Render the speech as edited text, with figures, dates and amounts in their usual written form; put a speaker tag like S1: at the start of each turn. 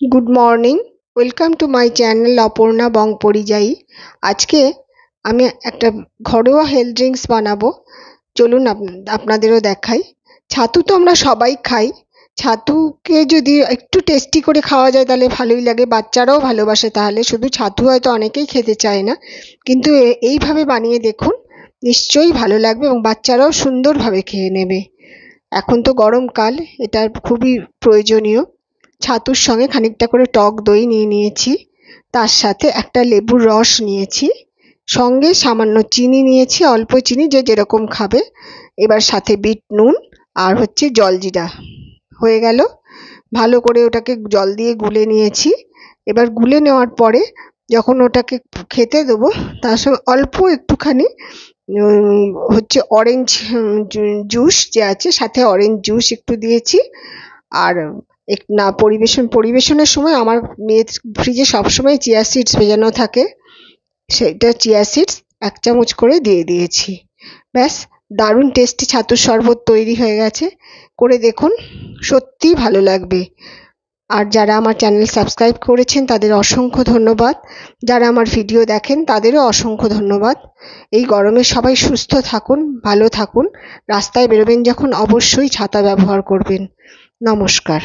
S1: Good morning welcome to my channel Aparna बंग परिजाई। आज के आमी एक घरोया हेल्थ ड्रिंक्स बनाबो। चलुन आपनादेरो देखाई। छातु तो आमरा सबाई खाई। छातुके जोदि एकटु टेस्टी करे खाওয়া যায় ताहले भालोई लागे, बाच्चाराও भालोबाशे। ताहले शुधु छातु हयतो अनेकेई खेते चाय ना, किन्तु এইভাবে বানিয়ে দেখুন, নিশ্চয়ই ভালো লাগবে এবং বাচ্চারাও সুন্দরভাবে খেয়ে নেবে। এখন তো গরমকাল, এটা খুবই প্রয়োজনীয়। ছাতুর সঙ্গে খানিকটা করে টক দই নিয়ে নিয়েছি, তার সাথে একটা লেবুর রস নিয়েছি, সঙ্গে সামান্য চিনি নিয়েছি, অল্প চিনি, যে যেরকম খাবে। এবার সাথে বিট নুন আর হচ্ছে জলজিরা হয়ে গেল। ভালো করে ওটাকে জল দিয়ে গুলে নিয়েছি। এবার গুলে নেওয়ার পরে যখন ওটাকে খেতে দেবো, তার সঙ্গে অল্প একটুখানি হচ্ছে অরেঞ্জ জুস যে আছে, সাথে অরেঞ্জ জুস একটু দিয়েছি। আর না পরিবেশনের সময় আমার মেয়ের ফ্রিজে সবসময় চিয়া সিডস ভেজানো থাকে, সেটা চিয়া সিডস 1 চামচ করে দিয়ে দিয়েছি। ব্যাস, দারুণ টেস্টি ছাতুর শরবত তৈরি হয়ে গেছে। করে দেখুন, সত্যিই ভালো লাগবে। আর যারা আমার চ্যানেল সাবস্ক্রাইব করেছেন তাদের অসংখ্য ধন্যবাদ। যারা আমার ভিডিও দেখেন তাদেরও অসংখ্য ধন্যবাদ। এই গরমে সবাই সুস্থ থাকুন, ভালো থাকুন। রাস্তায় বেরোবেন যখন অবশ্যই ছাতা ব্যবহার করবেন। নমস্কার।